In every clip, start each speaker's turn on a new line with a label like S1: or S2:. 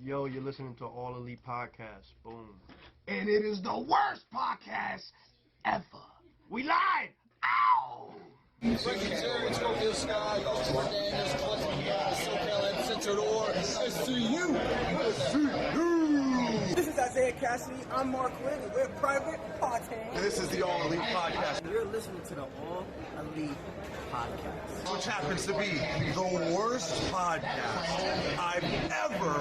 S1: Yo, you're listening to All Elite Podcast. Boom.
S2: And it is the worst podcast ever. We live! Ow!
S3: This is Isaiah Cassidy. I'm Mark Quinn, and we're Private Podcast.
S2: This is the All Elite Podcast,
S3: You're listening to the All Elite Podcast,
S2: which happens to be the worst podcast I've ever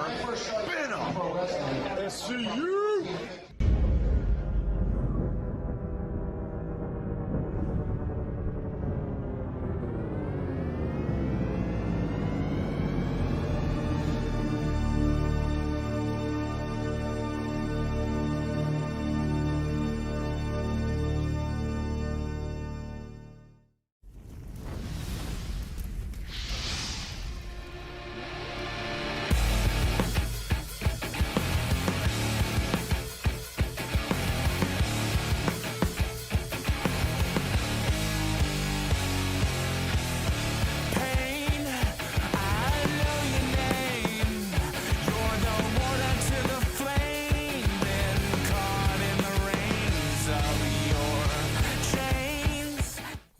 S2: been on. SCU!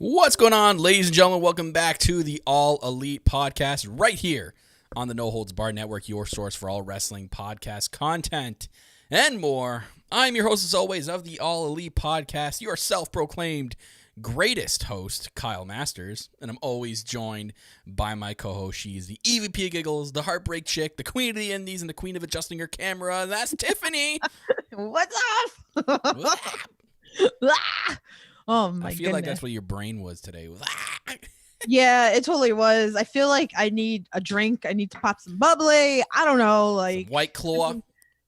S4: What's going on, ladies and gentlemen? Welcome back to the All Elite Podcast right here on the No Holds Barred Network, your source for all wrestling podcast content and more. I'm your host, as always, of the All Elite Podcast, your self-proclaimed greatest host, Kyle Masters, and I'm always joined by my co-host. She's the EVP of Giggles, the Heartbreak Chick, the Queen of the Indies, and the Queen of adjusting her camera, and that's Tiffany.
S5: What's up? Oh my
S4: I feel
S5: goodness.
S4: like that's what your brain was today.
S5: Yeah, it totally was. I feel like I need a drink. I need to pop some bubbly. I don't know, like
S4: Some White Claw.
S5: it's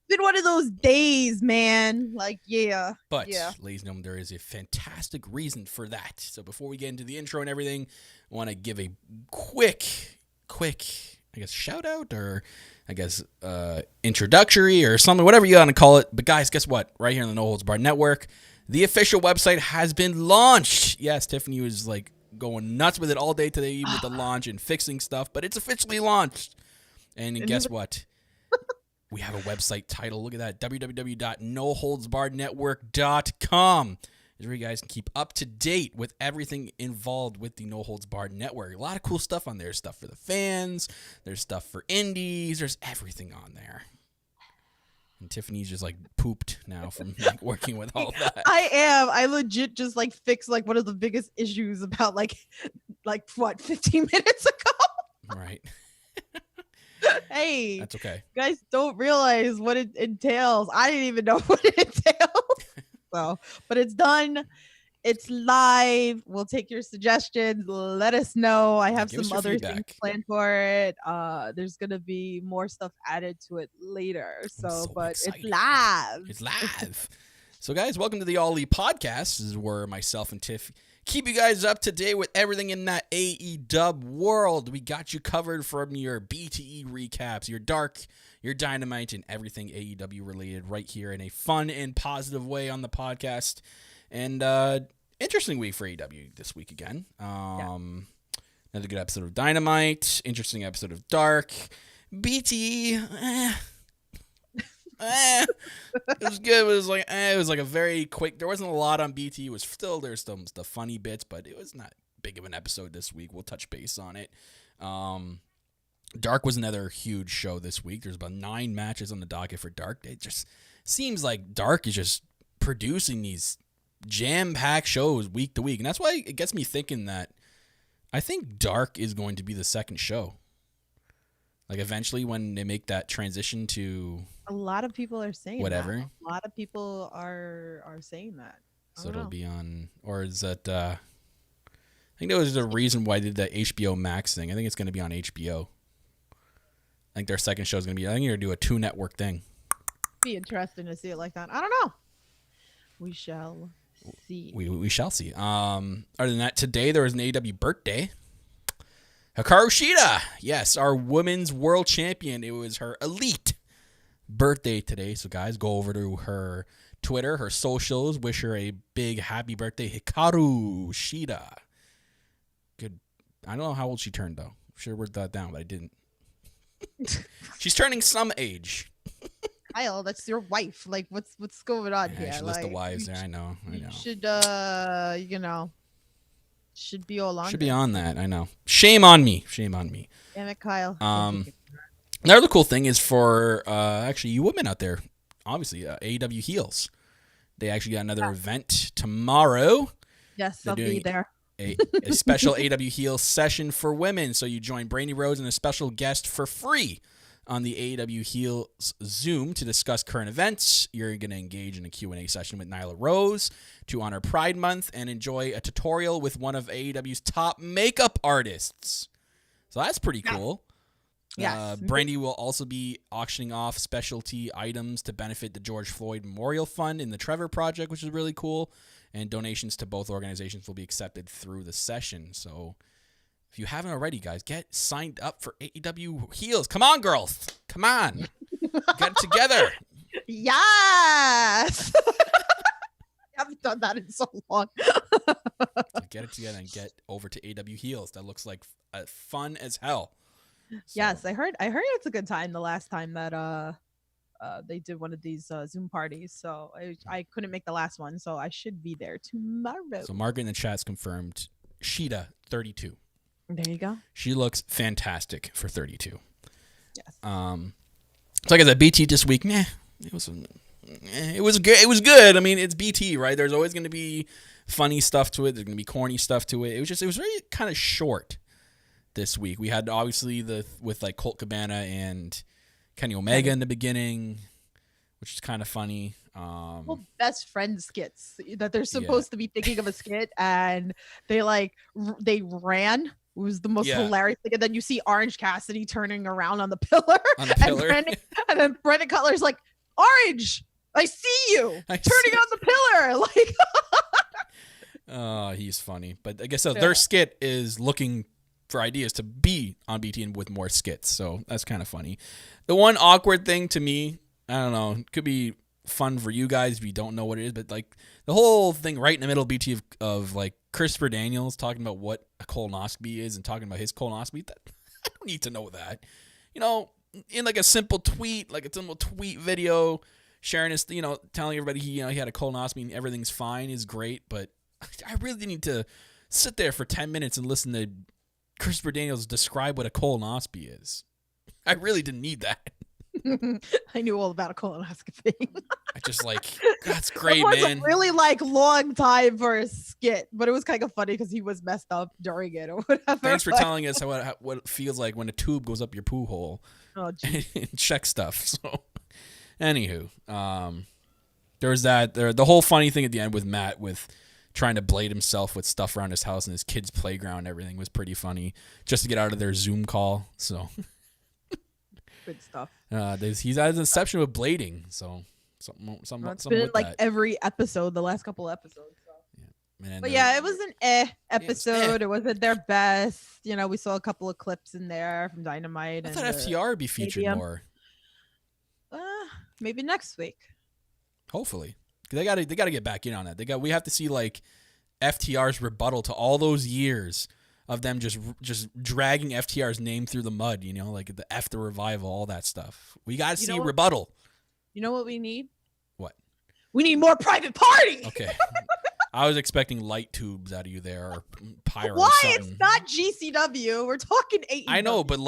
S5: been one of those days, man. Like, yeah.
S4: But,
S5: Yeah.
S4: ladies and gentlemen, there is a fantastic reason for that. So before we get into the intro and everything, I want to give a quick, I guess, shout out or I guess introductory or something, whatever you want to call it. But guys, guess what? Right here on the No Holds Barred Network, the official website has been launched. Yes, Tiffany was like going nuts with it all day today, even with the launch and fixing stuff, but it's officially launched. And guess what? We have a website title. Look at that. www.noholdsbarrednetwork.com is where you guys can keep up to date with everything involved with the No Holds Barred Network. A lot of cool stuff on there. There's stuff for the fans. There's stuff for indies. There's everything on there. And Tiffany's just like pooped now from like working with all that.
S5: I am. I legit just like fixed like one of the biggest issues about like what, 15 minutes ago.
S4: Right.
S5: Hey,
S4: That's okay.
S5: you guys don't realize what it entails. I didn't even know what it entails. So, but it's done. It's live. We'll take your suggestions. Let us know. I have
S4: Give us
S5: some
S4: your
S5: other things
S4: feedback.
S5: planned for it. There's gonna be more stuff added to it later. So, but
S4: excited.
S5: it's live.
S4: It's live. So, guys, welcome to the All Elite Podcast. This is where myself and Tiff keep you guys up to date with everything in that AEW world. We got you covered from your BTE recaps, your Dark, your Dynamite, and everything AEW related right here in a fun and positive way on the podcast. And interesting week for AEW this week again. Another good episode of Dynamite. Interesting episode of Dark. BTE. It was good. It was like a very quick. There wasn't a lot on BT. It was still there's some the funny bits, but it was not big of an episode this week. We'll touch base on it. Dark was another huge show this week. There's about 9 matches on the docket for Dark. It just seems like Dark is just producing these jam-packed shows week to week, and that's why it gets me thinking that I think Dark is going to be the second show. Like eventually, when they make that transition to
S5: A lot of people are saying
S4: whatever.
S5: that. A lot of people are saying that. I
S4: So
S5: don't
S4: it'll
S5: know.
S4: be on, or is that, I think there was a reason why they did that HBO Max thing. I think it's going to be on HBO. I think their second show is going to be, I think you're going to do a 2-network thing.
S5: Be interesting to see it like that. I don't know. We shall see.
S4: We shall see. Other than that, today there was an AEW birthday. Hikaru Shida, yes, our women's world champion. It was her elite birthday today. So guys, go over to her Twitter, her socials, wish her a big happy birthday, Hikaru Shida. Good. I don't know how old she turned though. Should have wrote that down, but I didn't. She's turning some age.
S5: Kyle, that's your wife. Like, what's going on here?
S4: She lists the wives there. I know.
S5: Should should be all on.
S4: Should be on that. I know. Shame on me.
S5: Damn it, Kyle.
S4: Another cool thing is for actually you women out there, obviously AEW Heels. They actually got another event tomorrow.
S5: Yes, I'll be there.
S4: A special AEW Heels session for women. So you join Brandy Rhodes and a special guest for free on the AEW Heels Zoom to discuss current events. You're going to engage in a Q&A session with Nyla Rose to honor Pride Month and enjoy a tutorial with one of AEW's top makeup artists. So that's pretty cool.
S5: Yes.
S4: Brandy will also be auctioning off specialty items to benefit the George Floyd Memorial Fund in the Trevor Project, which is really cool. And donations to both organizations will be accepted through the session. So if you haven't already, guys, get signed up for AEW Heels. Come on, girls. Come on. Get it together.
S5: Yes. I haven't done that in so long.
S4: So get it together and get over to AEW Heels. That looks like fun as hell. So.
S5: Yes, I heard it's a good time the last time that they did one of these Zoom parties. So I couldn't make the last one, so I should be there tomorrow.
S4: So Margaret in the chat's confirmed Sheeta 32.
S5: There you go.
S4: She looks fantastic for 32.
S5: Yes.
S4: So like I said, BT this week, it was good. It was good. I mean, it's BT, right? There's always going to be funny stuff to it. There's going to be corny stuff to it. It was really kind of short this week. We had obviously with like Colt Cabana and Kenny Omega in the beginning, which is kind of funny.
S5: Well, best friend skits that they're supposed to be thinking of a skit, and they ran. It was the most hilarious thing. And then you see Orange Cassidy turning around on the pillar. And then Brendan Cutler's like, Orange, I see you turning on the pillar. Like,
S4: he's funny. But I guess their skit is looking for ideas to be on BT and with more skits. So that's kind of funny. The one awkward thing to me, I don't know, it could be fun for you guys if you don't know what it is, but like the whole thing right in the middle of BT of like Christopher Daniels talking about what a colonoscopy is and talking about his colonoscopy. I don't need to know that. In like a simple tweet video, sharing his, telling everybody he had a colonoscopy and everything's fine is great, but I really need to sit there for 10 minutes and listen to Christopher Daniels describe what a colonoscopy is. I really didn't need that.
S5: I knew all about a colonoscopy.
S4: I just that's great,
S5: it was
S4: man.
S5: a really long time for a skit, but it was kind of funny because he was messed up during it or whatever.
S4: Thanks for telling us what it feels like when a tube goes up your poo hole and check stuff. So, anywho, there's that. The whole funny thing at the end with Matt with trying to blade himself with stuff around his house and his kid's playground and everything was pretty funny just to get out of their Zoom call. So
S5: good stuff.
S4: He's at his inception with blading. So something
S5: been
S4: with
S5: like
S4: that.
S5: every episode, the last couple episodes. So.
S4: Yeah. Man,
S5: but it was an episode. It wasn't their best. We saw a couple of clips in there from Dynamite.
S4: I thought FTR would be featured more.
S5: Maybe next week.
S4: Hopefully. They got to get back in on that. We have to see like FTR's rebuttal to all those years of them just dragging FTR's name through the mud, like the F the revival, all that stuff. We got to see rebuttal.
S5: You know what we need?
S4: What?
S5: We need more Private Party.
S4: Okay. I was expecting light tubes out of you there or pyro.
S5: Why?
S4: Or something.
S5: It's not GCW. We're talking AEW.
S4: I know, but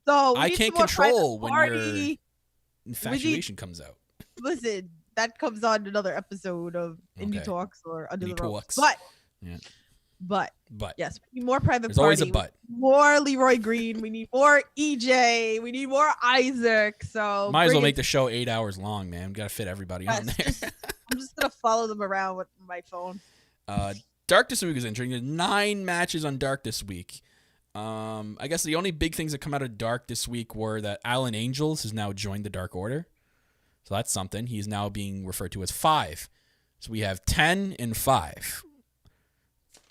S4: I can't control when your infatuation comes out.
S5: Listen. That comes on another episode of Indie Talks or Under the Ropes. But yes, we need more Private
S4: There's
S5: Party.
S4: Always a but.
S5: More Leroy Green. We need more EJ. We need more Isaac. So
S4: might as well make the show 8 hours long, man. We gotta fit everybody on there.
S5: I'm just gonna follow them around with my phone.
S4: Dark this week is interesting. There's 9 matches on Dark this week. I guess the only big things that come out of Dark this week were that Alan Angels has now joined the Dark Order. So that's something. He's now being referred to as 5. So we have 10 and 5.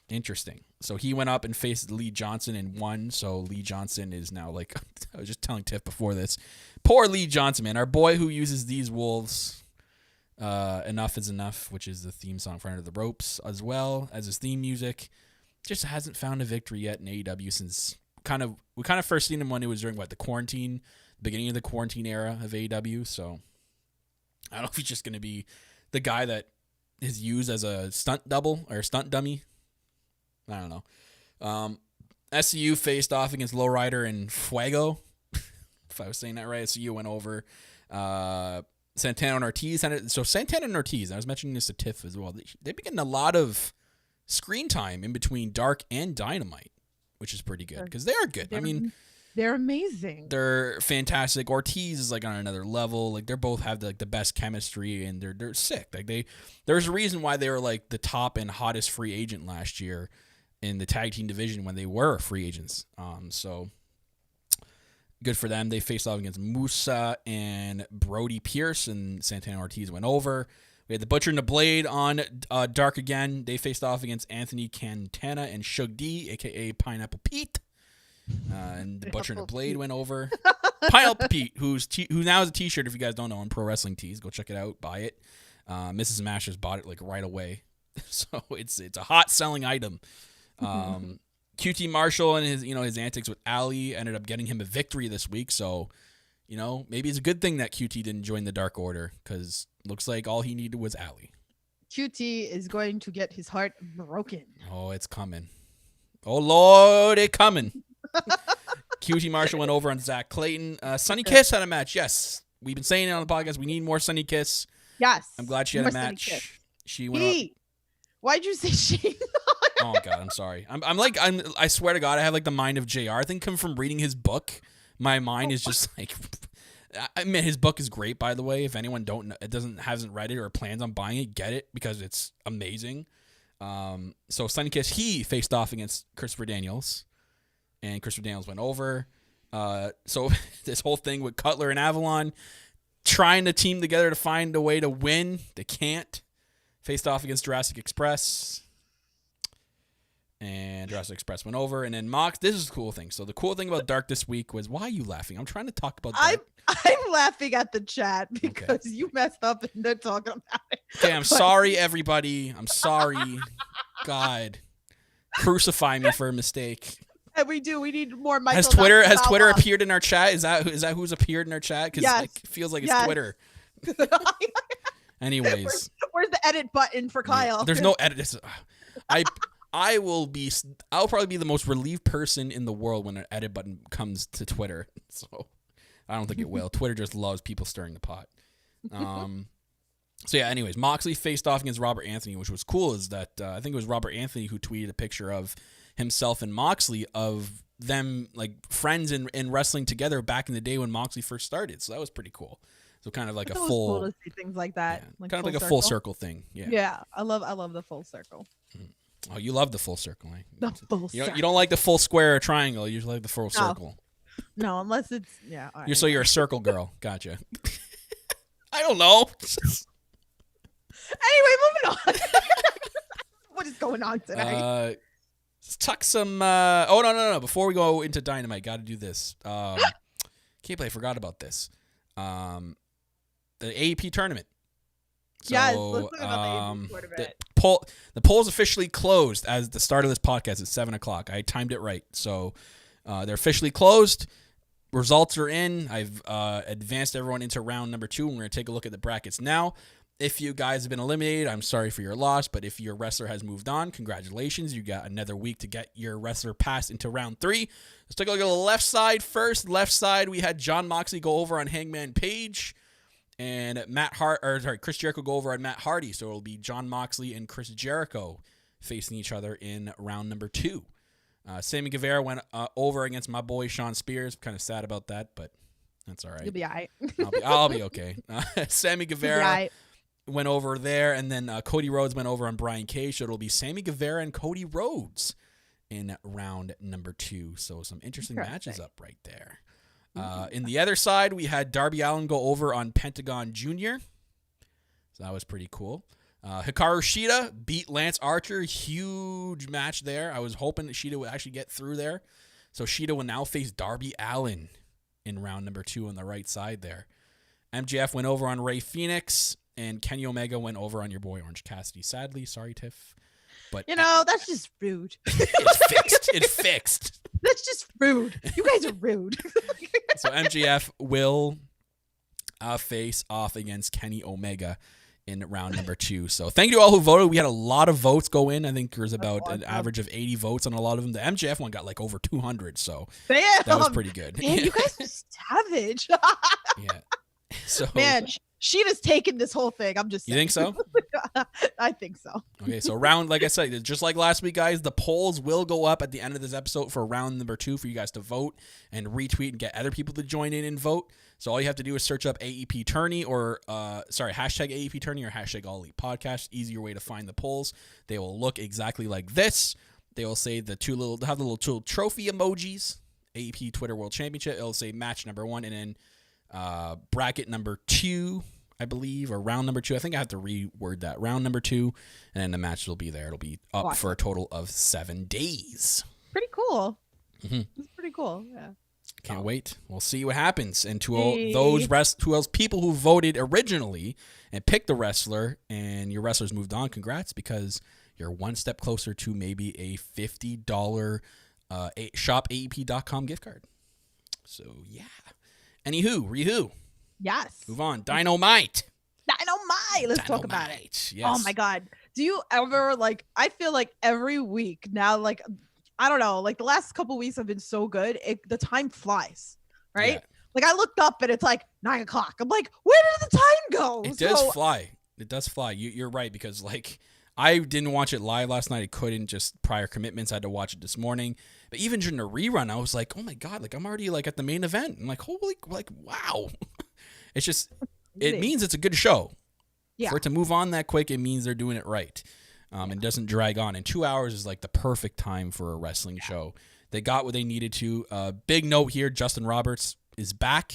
S4: Interesting. So he went up and faced Lee Johnson and won. So Lee Johnson is now I was just telling Tiff before this. Poor Lee Johnson, man. Our boy who uses these wolves, Enough is Enough, which is the theme song for Under the Ropes, as well as his theme music, just hasn't found a victory yet in AEW since we kind of first seen him when it was during the quarantine beginning of the quarantine era of AEW. So I don't know if he's just going to be the guy that is used as a stunt double or stunt dummy. I don't know. SCU faced off against Lowrider and Fuego. If I was saying that right, SCU went over. Santana and Ortiz. So Santana and Ortiz, I was mentioning this to Tiff as well. They've been getting a lot of screen time in between Dark and Dynamite, which is pretty good because they are good.
S5: They're amazing.
S4: They're fantastic. Ortiz is like on another level. Like they both have the best chemistry and they're sick. Like there's a reason why they were like the top and hottest free agent last year in the tag team division when they were free agents. So good for them. They faced off against Musa and Brody Pierce, and Santana Ortiz went over. We had the Butcher and the Blade on Dark again. They faced off against Anthony Cantana and Shug D, a.k.a. Pineapple Pete. And the Butcher and the Blade went over. Pineapple Pete, who now has a t-shirt, if you guys don't know, on Pro Wrestling Tees. Go check it out. Buy it. Mrs. Mashers bought it like right away. So it's a hot selling item. QT Marshall and his antics with Ali ended up getting him a victory this week. So, maybe it's a good thing that QT didn't join the Dark Order because looks like all he needed was Ali.
S5: QT is going to get his heart broken.
S4: Oh, it's coming. Oh, Lord, it's coming. QT Marshall went over on Zach Clayton. Sunny Kiss had a match. Yes. We've been saying it on the podcast. We need more Sunny Kiss.
S5: Yes.
S4: I'm glad she had a match. She went up.
S5: Why'd you say she?
S4: Oh God, I'm sorry. I swear to God, I have like the mind of JR. I think come from reading his book. My mind is just like, I mean, his book is great, by the way. If anyone hasn't read it or plans on buying it, get it because it's amazing. So Sunny Kiss, he faced off against Christopher Daniels, and Christopher Daniels went over. So this whole thing with Cutler and Avalon trying to team together to find a way to win, they can't. Faced off against Jurassic Express. And Jurassic Express went over. And then Mox, this is the cool thing. So the cool thing about Dark this week was, why are you laughing? I'm trying to talk about Dark.
S5: I'm laughing at the chat because you messed up and they're talking about it.
S4: Okay, I'm sorry, everybody. I'm sorry. God. Crucify me for a mistake.
S5: And we need more Michael.
S4: Has Twitter appeared in our chat? Is that who's appeared in our chat? Because it feels like it's Twitter. Anyways.
S5: Where's the edit button for Kyle?
S4: Yeah, there's no edit. I'll probably be the most relieved person in the world when an edit button comes to Twitter. So I don't think it will. Twitter just loves people stirring the pot. So yeah, anyways, Moxley faced off against Robert Anthony, which was cool. Is that I think it was Robert Anthony who tweeted a picture of himself and Moxley of them like friends in wrestling together back in the day when Moxley first started. So that was pretty cool. So kind of like a full,
S5: cool to see things like that,
S4: yeah, kind of like a full circle thing. Yeah,
S5: yeah, I love the full circle.
S4: Oh, you love the full circle. Eh?
S5: The full circle.
S4: You don't like the full square or triangle. You like the full circle.
S5: No, unless it's all right.
S4: You're a circle girl. Gotcha. I don't know.
S5: Anyway, moving on. What is going on tonight?
S4: Let's tuck some. Oh no! Before we go into Dynamite, got to do this. Can't believe I forgot about this. The AEP tournament. So,
S5: yes, let's talk about the AEP tournament.
S4: The poll's officially closed as the start of this podcast at 7:00. I timed it right. So they're officially closed. Results are in. I've advanced everyone into round number 2. We're going to take a look at the brackets now. If you guys have been eliminated, I'm sorry for your loss. But if your wrestler has moved on, congratulations. You got another week to get your wrestler passed into round 3. Let's take a look at the left side first. Left side, we had Jon Moxley go over on Hangman Page. And Chris Jericho go over on Matt Hardy. So it'll be Jon Moxley and Chris Jericho facing each other in round number 2. Sammy Guevara went over against my boy Sean Spears. Kind of sad about that, but that's all right.
S5: You'll be all right.
S4: I'll be okay. Sammy Guevara went over there, and then Cody Rhodes went over on Brian Cage. So it'll be Sammy Guevara and Cody Rhodes in round number 2. So some interesting matches up right there. In the other side, we had Darby Allin go over on Pentagon Jr. So that was pretty cool. Hikaru Shida beat Lance Archer. Huge match there. I was hoping that Shida would actually get through there. So Shida will now face Darby Allin in round number 2 on the right side there. MJF went over on Rey Fenix, and Kenny Omega went over on your boy Orange Cassidy. Sadly, sorry, Tiff. But
S5: that's just rude.
S4: It's fixed. It's fixed.
S5: That's just rude. You guys are rude.
S4: So MJF will face off against Kenny Omega in round number 2. So thank you to all who voted. We had a lot of votes go in. I think there was about an average of 80 votes on a lot of them. The MJF one got like over 200, so that was pretty good.
S5: Man, you guys are savage.
S4: Yeah. So
S5: man, Sheeta's taken this whole thing. I'm just saying.
S4: You think so?
S5: I think so.
S4: Okay, so round, like I said, just like last week, guys, the polls will go up at the end of this episode for round number 2 for you guys to vote and retweet and get other people to join in and vote. So all you have to do is search up AEP Tourney or, hashtag AEP Tourney or hashtag All Elite Podcast. Easier way to find the polls. They will look exactly like this. They will say the two little trophy emojis, AEP Twitter World Championship. It'll say match number 1 and then bracket number 2, I believe, or round number 2. I think I have to reword that. Round number 2, and then the match will be there. It'll be up for a total of 7 days.
S5: Pretty cool.
S4: Mm-hmm.
S5: It's pretty cool. Yeah.
S4: Can't wait. We'll see what happens. And to all those people who voted originally and picked the wrestler, and your wrestlers moved on, congrats, because you're one step closer to maybe a $50 shopaep.com gift card. So yeah. Anywho, Rihu.
S5: Yes.
S4: Move on. Dynamite.
S5: Let's talk about it.
S4: Yes.
S5: Oh my God. Do you ever I feel like every week now, I don't know, the last couple weeks have been so good. The time flies, right? Yeah. I looked up and it's 9:00. I'm like, where did the time go?
S4: It does fly. It does fly. You're right, because I didn't watch it live last night. I couldn't, just prior commitments. I had to watch it this morning. But even during the rerun, I was like, oh my God, I'm already at the main event. I'm like, holy, wow. It's just, it means it's a good show. Yeah. For it to move on that quick, it means they're doing it right. And doesn't drag on. And 2 hours is the perfect time for a wrestling show. They got what they needed to. Big note here, Justin Roberts is back.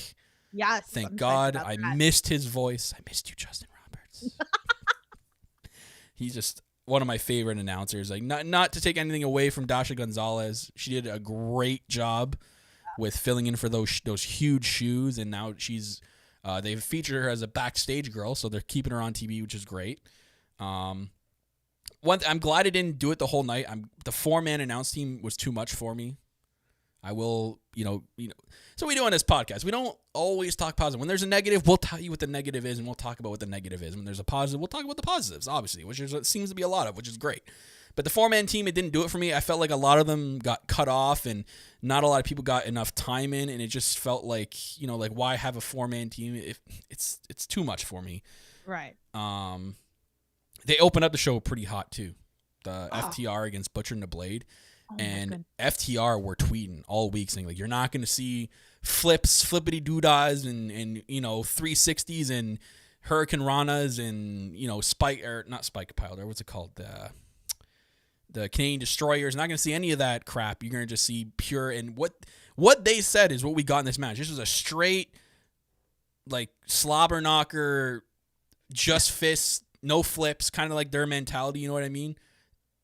S5: Yes.
S4: Thank God. I missed his voice. I missed you, Justin Roberts. He's just one of my favorite announcers. Not to take anything away from Dasha Gonzalez. She did a great job with filling in for those huge shoes, and now she's they've featured her as a backstage girl, so they're keeping her on TV, which is great. I'm glad I didn't do it the whole night. The 4-man announce team was too much for me. I will, so we do on this podcast. We don't always talk positive. When there's a negative, we'll tell you what the negative is, and we'll talk about what the negative is. When there's a positive, we'll talk about the positives, obviously, which is what seems to be a lot of, which is great. But the 4-man team, it didn't do it for me. I felt like a lot of them got cut off, and not a lot of people got enough time in, and it just felt like, why have a 4-man team? It's too much for me.
S5: Right.
S4: They opened up the show pretty hot too. The FTR against Butcher and the Blade. And FTR were tweeting all week saying you're not going to see flippity doodads and 360s and Hurricane Ranas and not Spike Pile. What's it called? The Canadian Destroyers. Not going to see any of that crap. You're going to just see pure, and what they said is what we got in this match. This was a straight slobber knocker, just fists, no flips, kind of like their mentality. You know what I mean?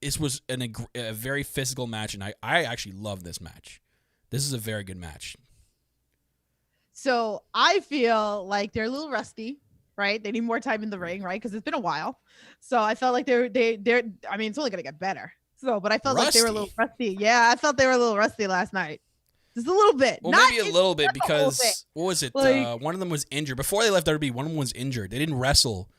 S4: This was a very physical match, and I actually love this match. This is a very good match.
S5: So I feel like they're a little rusty, right? They need more time in the ring, right? Because it's been a while. So I felt like they're. I mean, it's only gonna get better. So, but I felt like they were a little rusty. Yeah, I felt they were a little rusty last night. Just a little bit.
S4: Well, maybe a little bit, because what was it? One of them was injured before they left WWE. One of them was injured. They didn't wrestle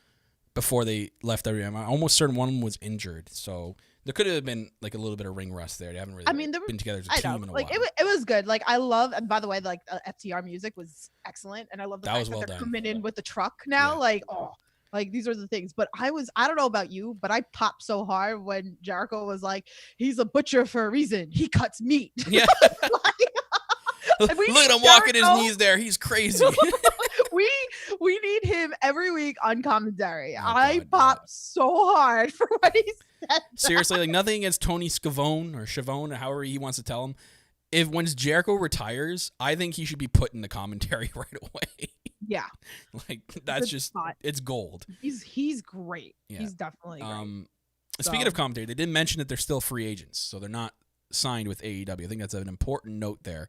S4: before they left WWE. I'm almost certain one of them was injured. So there could have been a little bit of ring rust there. They haven't really been together as a team in a while.
S5: It was good. I love, and by the way, FTR music was excellent, and I love the fact that they're coming in with the truck now. Yeah. These are the things. But I don't know about you, but I popped so hard when Jericho was like, he's a butcher for a reason. He cuts meat.
S4: Yeah. Look at him walking his knees there. He's crazy.
S5: we need him every week on commentary. I popped so hard for what he said.
S4: Seriously, nothing against Tony Schiavone or however he wants to tell him. When Jericho retires, I think he should be put in the commentary right away.
S5: Yeah.
S4: That's just it's gold.
S5: He's great. Yeah. He's definitely great.
S4: Speaking of commentary, they did mention that they're still free agents, so they're not signed with AEW. I think that's an important note there.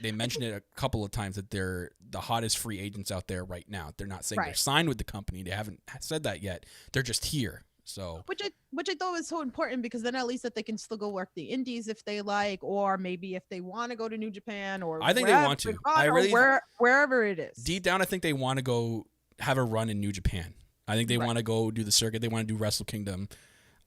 S4: They mentioned it a couple of times that they're the hottest free agents out there right now. They're not saying they're signed with the company. They haven't said that yet. They're just here. So
S5: which I thought was so important, because then at least that they can still go work the indies if they like, or maybe if they want to go to New Japan, or
S4: I think they want to.
S5: Wherever it is.
S4: Deep down, I think they want to go have a run in New Japan. I think they want to go do the circuit. They want to do Wrestle Kingdom.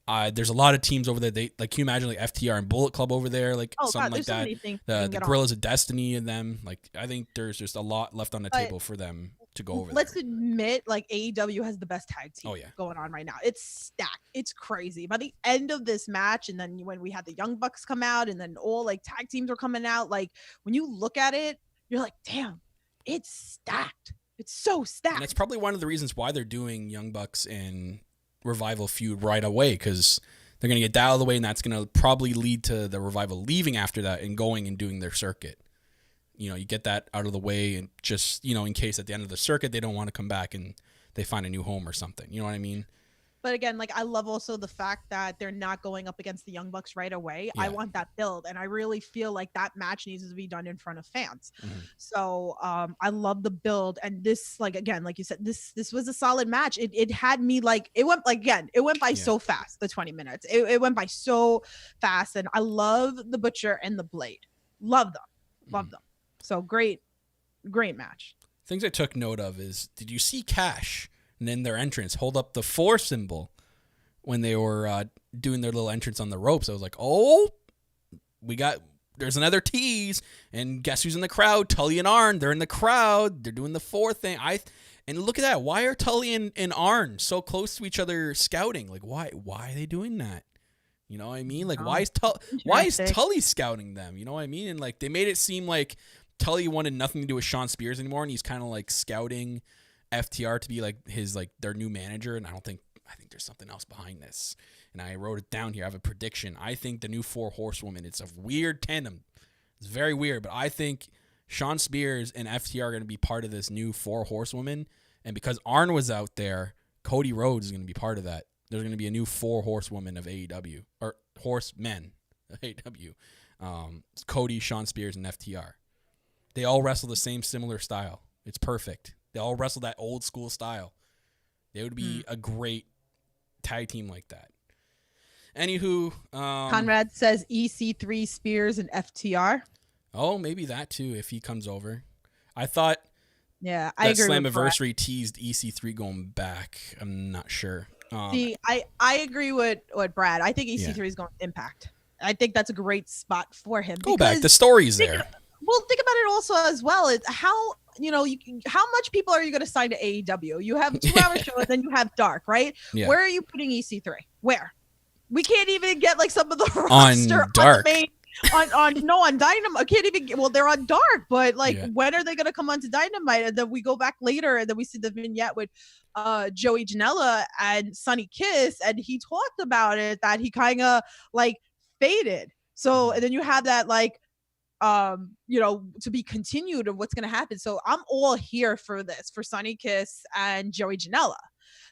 S4: There's a lot of teams over there. They like, can you imagine like FTR and Bullet Club over there, like something like that. The Gorillas of Destiny and them. Like, I think there's just a lot left on the table for them to go over.
S5: Let's admit, like, AEW has the best tag team going on right now. It's stacked. It's crazy. By the end of this match, and then when we had the Young Bucks come out, and then all like tag teams were coming out, like when you look at it, you're like, damn, it's stacked. It's so stacked.
S4: And it's probably one of the reasons why they're doing Young Bucks and Revival feud right away, because they're going to get that out of the way, and that's going to probably lead to the Revival leaving after that and going and doing their circuit. You get that out of the way, and just, in case at the end of the circuit they don't want to come back and they find a new home or something. You know what I mean?
S5: But again, like, I love also the fact that they're not going up against the Young Bucks right away. Yeah. I want that build, and I really feel like that match needs to be done in front of fans. Mm-hmm. So I love the build, and this, like, again, like you said, this was a solid match. It had me like, it went by so fast. The 20 minutes, it went by so fast, and I love the Butcher and the Blade. Love them. So great match.
S4: Things I took note of is, did you see Cash and in their entrance hold up the 4 symbol when they were doing their little entrance on the ropes? I was like, oh, there's another tease, and guess who's in the crowd? Tully and Arn. They're in the crowd. They're doing the 4 thing. And look at that. Why are Tully and Arn so close to each other scouting? Like, why are they doing that? You know what I mean? Like, why is Tully scouting them? You know what I mean? And like, they made it seem like Tully wanted nothing to do with Sean Spears anymore, and he's kind of like scouting FTR to be like their new manager. And I think there's something else behind this. And I wrote it down here. I have a prediction. I think the new 4 Horsewomen, it's a weird tandem. It's very weird, but I think Sean Spears and FTR are going to be part of this new 4 Horsewomen. And because Arn was out there, Cody Rhodes is going to be part of that. There's going to be a new 4 Horsewomen of AEW, or Horsemen of AEW. Cody, Sean Spears, and FTR. They all wrestle the same similar style. It's perfect. They all wrestle that old school style. They would be a great tag team like that. Anywho,
S5: Conrad says EC3, Spears, and FTR.
S4: Oh, maybe that too if he comes over. I thought.
S5: Yeah, I agree.
S4: Slammiversary teased EC3 going back. I'm not sure.
S5: See, I agree with Brad. I think EC3 is going to Impact. I think that's a great spot for him.
S4: Go back. The story's there.
S5: Well, think about it also as well. It's how much people are you going to sign to AEW? You have 2-hour show, and then you have Dark, right? Yeah. Where are you putting EC3? Where? We can't even get like some of the roster
S4: on Dark.
S5: On Dynamite. I can't even. Well, they're on Dark, but like, when are they going to come onto Dynamite? And then we go back later, and then we see the vignette with Joey Janela and Sonny Kiss, and he talked about it that he kind of like faded. So, and then you have that like, to be continued of what's going to happen. So I'm all here for this, for Sonny Kiss and Joey Janela.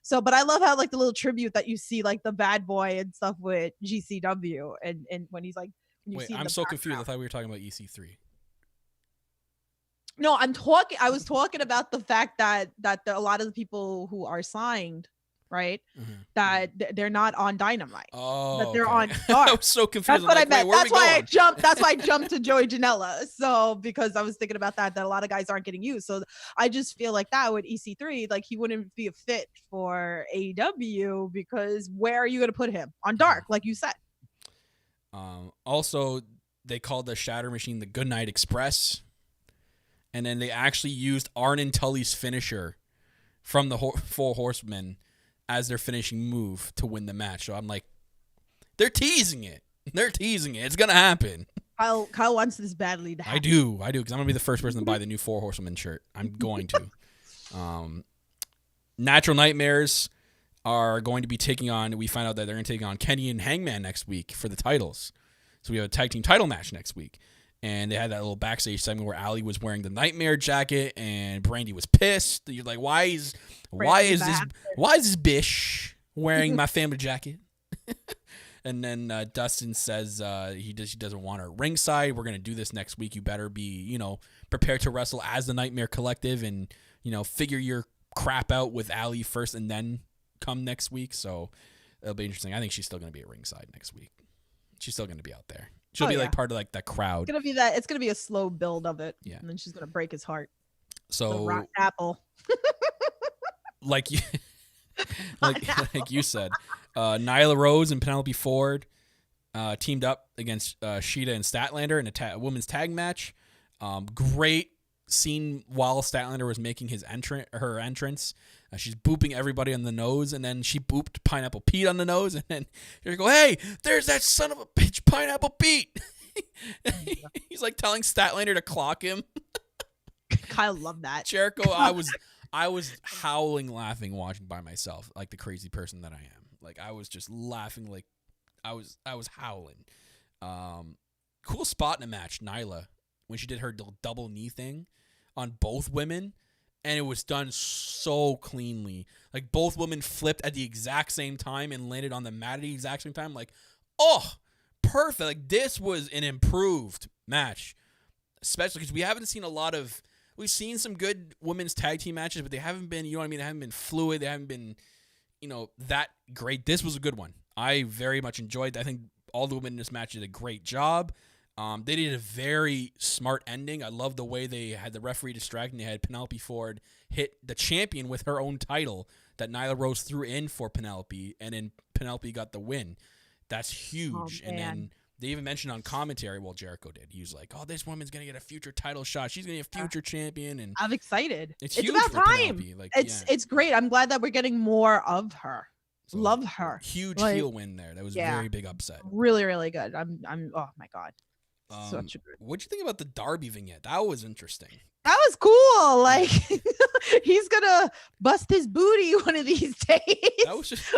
S5: So, but I love how like the little tribute that you see, like the Bad Boy and stuff with GCW, and when he's like,
S4: wait, I'm so confused. I thought we were talking about EC3.
S5: No, I was talking about the fact that a lot of the people who are signed, right, that they're not on Dynamite.
S4: Oh,
S5: that they're on Dark.
S4: I was so confused.
S5: That's what I meant. That's why I jumped to Joey Janela. So because I was thinking about that a lot of guys aren't getting used. So I just feel like that with EC3, like he wouldn't be a fit for AEW, because where are you going to put him? On Dark, like you said.
S4: Also, they called the Shatter Machine the Goodnight Express. And then they actually used Arn and Tully's finisher from the 4 Horsemen as their finishing move to win the match. So I'm like, they're teasing it. It's going to happen.
S5: Kyle wants this badly to happen.
S4: I do. Because I'm going to be the first person to buy the new 4 Horsemen shirt. I'm going to. Natural Nightmares are going to be taking on, we find out that they're going to take on Kenny and Hangman next week for the titles. So we have a tag team title match next week. And they had that little backstage segment where Allie was wearing the Nightmare jacket and Brandy was pissed. You're like, why is this bish wearing my family jacket? And then Dustin says he doesn't want her ringside. We're gonna do this next week. You better be prepared to wrestle as the Nightmare Collective and figure your crap out with Allie first and then come next week. So it'll be interesting. I think she's still going to be at ringside next week. She's still going to be out there. She'll
S5: Oh,
S4: be
S5: yeah.
S4: like part of like that crowd.
S5: It's gonna be that. It's gonna be a slow build of it.
S4: Yeah.
S5: And then she's gonna break his heart. The
S4: So
S5: rotten apple.
S4: like you, like you said, Nyla Rose and Penelope Ford teamed up against Sheeta and Statlander in a women's tag match. Great scene while Statlander was making her entrance. She's booping everybody on the nose, and then she booped Pineapple Pete on the nose, and then you go, "Hey, there's that son of a bitch, Pineapple Pete." He's like telling Statlander to clock him.
S5: I love that.
S4: Jericho, I was howling laughing watching by myself, like the crazy person that I am. Like I was just laughing, like I was howling. Cool spot in the match, Nyla, when she did her double knee thing on both women, and it was done so cleanly. Like both women flipped at the exact same time and landed on the mat at the exact same time. Like, oh, perfect. Like this was an improved match, especially because we haven't seen we've seen some good women's tag team matches, but they haven't been, you know what I mean? They haven't been fluid. They haven't been, that great. This was a good one. I very much enjoyed it. I think all the women in this match did a great job. They did a very smart ending. I love the way they had the referee distracting. They had Penelope Ford hit the champion with her own title that Nyla Rose threw in for Penelope, and then Penelope got the win. That's huge.
S5: Oh,
S4: and
S5: man.
S4: then they even mentioned on commentary, well, Jericho did. He was like, "Oh, this woman's gonna get a future title shot. She's gonna be a future champion." And
S5: I'm excited.
S4: it's
S5: It's
S4: huge
S5: about
S4: for
S5: time.
S4: Penelope. Like,
S5: It's great. I'm glad that we're getting more of her.
S4: So,
S5: Love her.
S4: Huge
S5: Like,
S4: heel win there. That was a very big upset.
S5: Really, really good. I'm. Oh my god. Such a good.
S4: What'd you think about the Darby vignette? That was interesting.
S5: That was cool. Like he's gonna bust his booty one of these days.
S4: That was just.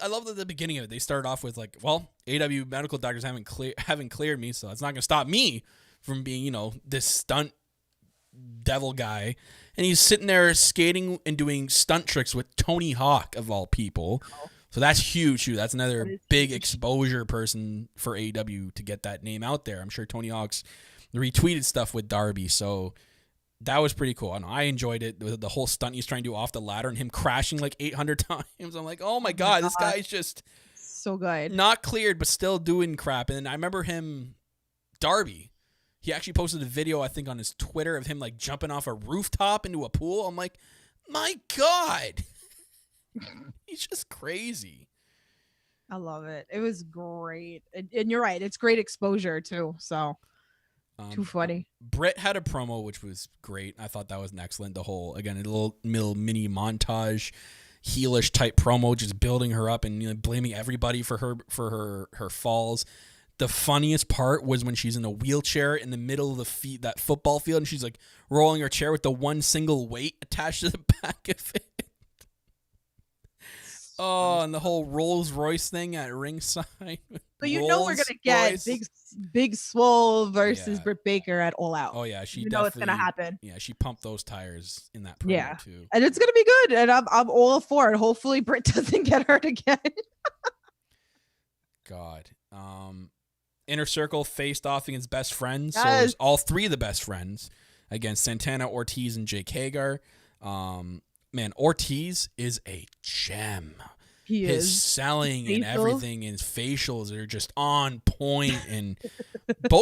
S4: I love that at the beginning of it, they started off with like, well, AEW medical doctors haven't cleared me, so it's not gonna stop me from being, this stunt devil guy. And he's sitting there skating and doing stunt tricks with Tony Hawk of all people. So that's huge too. That's another big exposure person for AEW to get that name out there. I'm sure Tony Hawk's retweeted stuff with Darby, so that was pretty cool. I enjoyed it. The whole stunt he's trying to do off the ladder and him crashing like 800 times. I'm like, oh my god, this guy's just
S5: so good.
S4: Not cleared, but still doing crap. And I remember Darby, he actually posted a video, I think, on his Twitter of him like jumping off a rooftop into a pool. I'm like, my god. He's just crazy.
S5: I love it. It was great. And you're right. It's great exposure too. So too funny.
S4: Britt had a promo, which was great. I thought that was excellent. The whole, again, a little mini montage, heelish type promo, just building her up and blaming everybody for her falls. The funniest part was when she's in a wheelchair in the middle of that football field, and she's like rolling her chair with the one single weight attached to the back of it. Oh, and the whole Rolls Royce thing at ringside.
S5: But we're gonna get Big Swole versus Britt Baker at All Out.
S4: Oh yeah, she
S5: it's gonna happen.
S4: Yeah, she pumped those tires in that promo too.
S5: And it's gonna be good, and I'm all for it. Hopefully, Britt doesn't get hurt again.
S4: God, Inner Circle faced off against Best Friends.
S5: Yes.
S4: So it was all three of the Best Friends against Santana, Ortiz, and Jake Hager. Man, Ortiz is a gem. His selling and everything, and his facials are just on point. And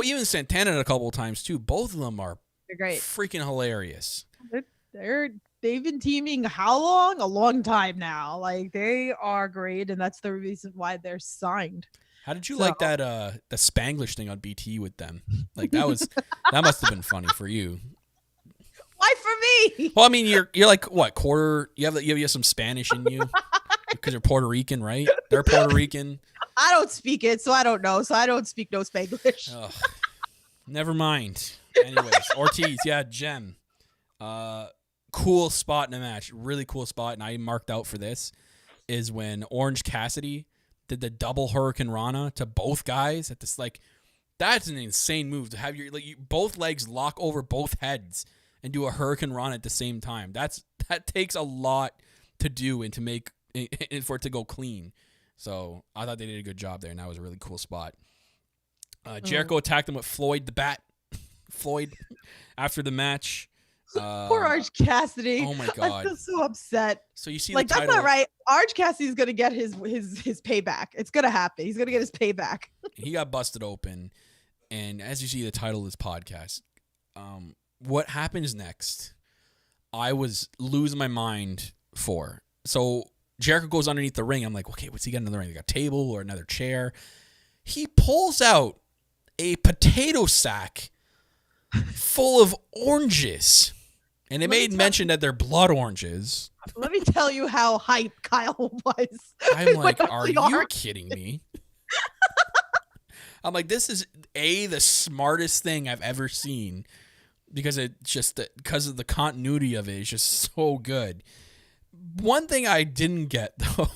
S4: even Santana a couple of times too. Both of them are
S5: great,
S4: freaking hilarious.
S5: They've been teaming how long? A long time now. Like they are great, and that's the reason why they're signed.
S4: How did you like that the Spanglish thing on BT with them? Like that must have been funny for you.
S5: Why for me?
S4: Well, I mean, you're like what, quarter? You have some Spanish in you because you're Puerto Rican, right? They're Puerto Rican.
S5: I don't speak it, so I don't know. So I don't speak no Spanglish.
S4: Ugh. Never mind. Anyways, Ortiz, gem. Cool spot in the match, really cool spot, and I marked out for this is when Orange Cassidy did the double Hurricane Rana to both guys at this. Like, that's an insane move to have both legs lock over both heads and do a Hurricane Rana at the same time. That takes a lot to do and to make for it to go clean. So I thought they did a good job there, and that was a really cool spot. Jericho attacked him with Floyd the Bat. Floyd after the match.
S5: Poor Orange Cassidy.
S4: Oh my
S5: I
S4: God.
S5: feel so upset.
S4: So you see
S5: Like,
S4: the title.
S5: that's not right. Orange Cassidy's gonna get his payback. It's gonna happen. He's gonna get his payback.
S4: He got busted open, and as you see the title of this podcast, what happens next? I was losing my mind for. So Jericho goes underneath the ring. I'm like, okay, what's he got in the ring? They got a table or another chair. He pulls out a potato sack full of oranges. And they made mention that they're blood oranges.
S5: Let me tell you how hype Kyle was.
S4: I'm like, are you kidding me? I'm like, this is the smartest thing I've ever seen because because of the continuity of it is just so good. One thing I didn't get though,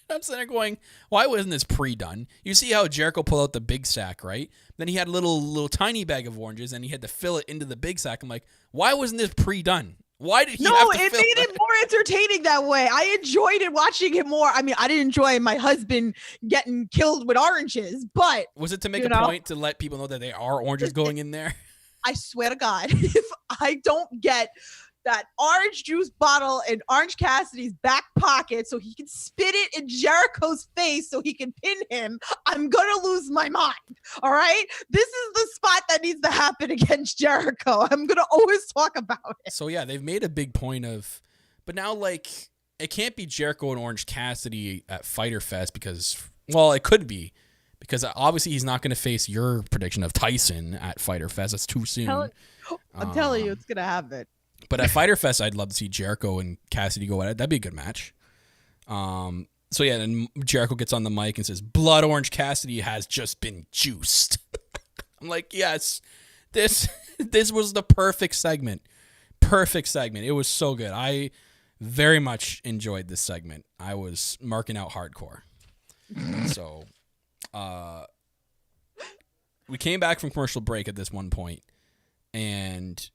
S4: I'm sitting there going, why wasn't this pre-done? You see how Jericho pulled out the big sack, right? Then he had a little tiny bag of oranges and he had to fill it into the big sack. I'm like, why wasn't this pre-done? Why did he have to
S5: it
S4: fill
S5: made it more entertaining that way. I enjoyed it watching him more. I mean, I didn't enjoy my husband getting killed with oranges, but
S4: was it to make a point to let people know that they are oranges going in there?
S5: I swear to God, if I don't get that orange juice bottle in Orange Cassidy's back pocket so he can spit it in Jericho's face so he can pin him, I'm gonna lose my mind. All right, this is the spot that needs to happen against Jericho. I'm gonna always talk about it.
S4: So yeah, they've made a big point of, but now like it can't be Jericho and Orange Cassidy at Fyter Fest because, well, it could be because obviously he's not going to face your prediction of Tyson at Fyter Fest. That's too soon.
S5: I'm telling you, it's gonna happen.
S4: But at Fyter Fest, I'd love to see Jericho and Cassidy go at it. That'd be a good match. So yeah, then Jericho gets on the mic and says, "Blood Orange Cassidy has just been juiced." I'm like, yes, this was the perfect segment. Perfect segment. It was so good. I very much enjoyed this segment. I was marking out hardcore. So, we came back from commercial break at this one point, and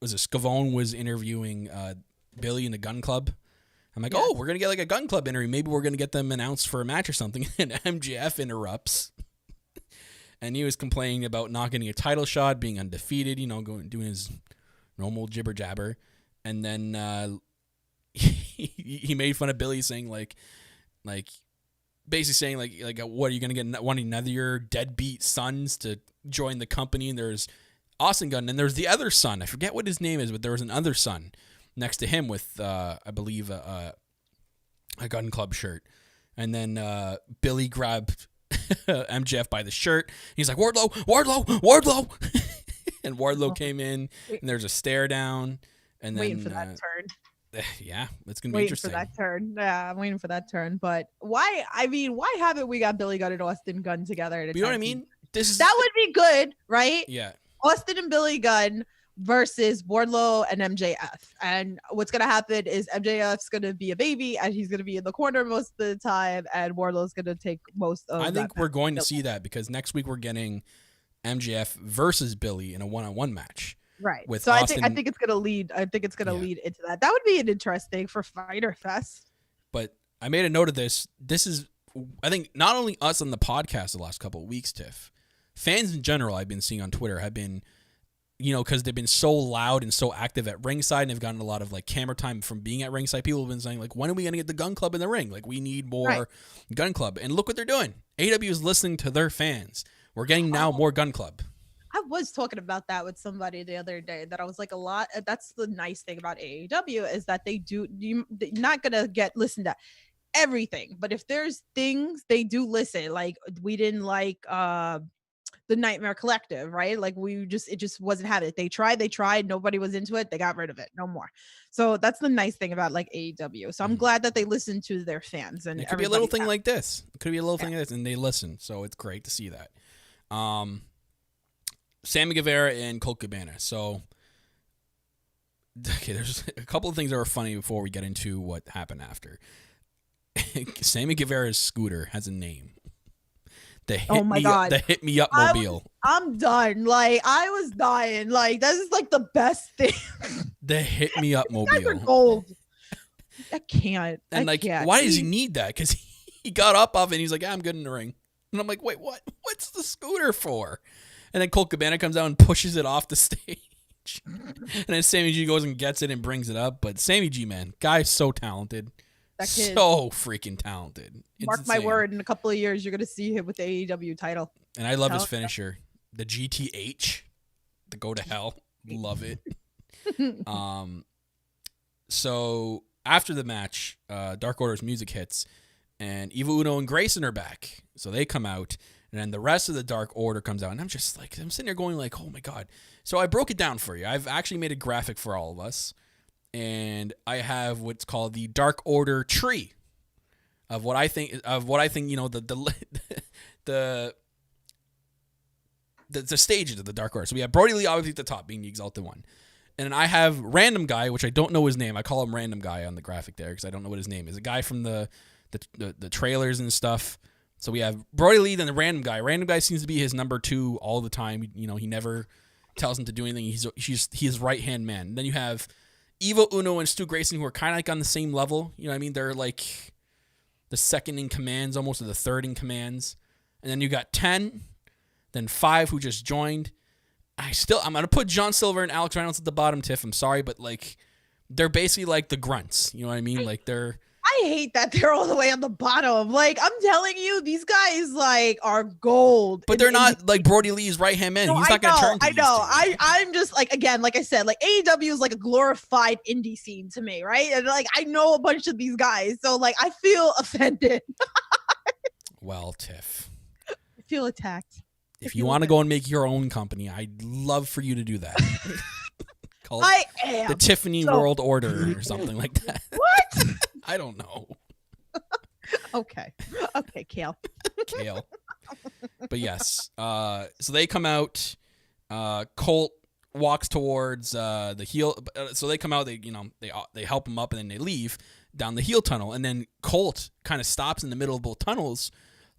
S4: was it Scavone was interviewing Billy in the Gun Club. I'm like, oh, we're going to get like a Gun Club interview. Maybe we're going to get them announced for a match or something. And MJF interrupts. And he was complaining about not getting a title shot, being undefeated, doing his normal jibber jabber. And then he made fun of Billy saying like basically saying like what are you going to get one of your deadbeat sons to join the company? And there's Austin Gunn, and there's the other son. I forget what his name is, but there was another son next to him with, I believe, a Gun Club shirt. And then Billy grabbed MJF by the shirt. He's like, Wardlow! And Wardlow came in, and there's a stare down. And then
S5: waiting for that turn.
S4: Yeah, it's going to be interesting.
S5: Waiting for that turn. Yeah, I'm waiting for that turn. But why haven't we got Billy Gunn and Austin Gunn together?
S4: You know what I mean?
S5: That would be good, right?
S4: Yeah.
S5: Austin and Billy Gunn versus Wardlow and MJF. And what's going to happen is MJF's going to be a baby and he's going to be in the corner most of the time. And Wardlow's going to take most of
S4: I think we're going to see that because next week we're getting MJF versus Billy in a one-on-one match.
S5: Right.
S4: With
S5: so
S4: Austin,
S5: I think it's going to lead. I think it's going to lead into that. That would be an interesting for Fyter Fest.
S4: But I made a note of this. This is, I think, not only us on the podcast the last couple of weeks, Tiff. Fans in general, I've been seeing on Twitter, have been, because they've been so loud and so active at ringside, and they've gotten a lot of like camera time from being at ringside. People have been saying like, when are we going to get the Gun Club in the ring? Like, we need more Gun Club. And look what they're doing. AEW is listening to their fans. We're getting now more Gun Club.
S5: I was talking about that with somebody the other day that I was like, that's the nice thing about AEW is that you're not going to listen to everything, but if there's things they do listen, like we didn't like, the Nightmare Collective, right? Like it just wasn't having it. They tried, nobody was into it. They got rid of it, no more. So that's the nice thing about like AEW. So I'm glad that they listen to their fans, and
S4: it could be a little thing like this. It could be a little thing like this, and they listen. So it's great to see that. Sammy Guevara and Colt Cabana. So okay, there's a couple of things that were funny before we get into what happened after. Sammy Guevara's scooter has a name. The hit me up mobile.
S5: I'm done. Like I was dying. Like this is like the best thing.
S4: The hit me up mobile.
S5: Guys are gold. I can't.
S4: And why does he need that? Because he got up off it and he's like, I'm good in the ring. And I'm like, wait, what? What's the scooter for? And then Colt Cabana comes out and pushes it off the stage. match. And then Sammy G goes and gets it and brings it up. But Sammy G, man, guy's so talented.
S5: That kid.
S4: So freaking talented. It's
S5: Mark my
S4: insane.
S5: word, in a couple of years, you're going to see him with the AEW title.
S4: And I love his finisher. The GTH. The go to hell. Love it. So after the match, Dark Order's music hits. And Evil Uno and Grayson are back. So they come out. And then the rest of the Dark Order comes out. And I'm sitting there going like, oh my God. So I broke it down for you. I've actually made a graphic for all of us. And I have what's called the Dark Order tree of what I think, you know, the stages of the Dark Order. So we have Brody Lee obviously at the top, being the Exalted One. And then I have Random Guy, which I don't know his name. I call him Random Guy on the graphic there because I don't know what his name is. A guy from the trailers and stuff. So we have Brody Lee, then the Random Guy. Random Guy seems to be his number 2 all the time. You know, he never tells him to do anything. He's his right-hand man. And then you have Evil Uno and Stu Grayson, who are kind of like on the same level. You know what I mean? They're like the second in commands, almost, or the third in commands. And then you got 10, then 5 who just joined. I'm going to put John Silver and Alex Reynolds at the bottom, Tiff. I'm sorry, but like they're basically like the grunts. You know what I mean? Like
S5: I hate that they're all the way on the bottom. Like, I'm telling you, these guys like are gold.
S4: But they're not like Brody Lee's right hand man.
S5: No,
S4: He's not going to turn.
S5: I know. I'm just like, again, like I said, like AEW is like a glorified indie scene to me, right? And like I know a bunch of these guys, so like I feel offended.
S4: Well, Tiff,
S5: I feel attacked.
S4: If you want to go and make your own company, I'd love for you to do that. Call it the Tiffany World Order or something like that.
S5: What?
S4: I don't know.
S5: Okay, Kale.
S4: But yes, so they come out. Colt walks towards the heel. So they come out. They help him up and then they leave down the heel tunnel. And then Colt kind of stops in the middle of both tunnels.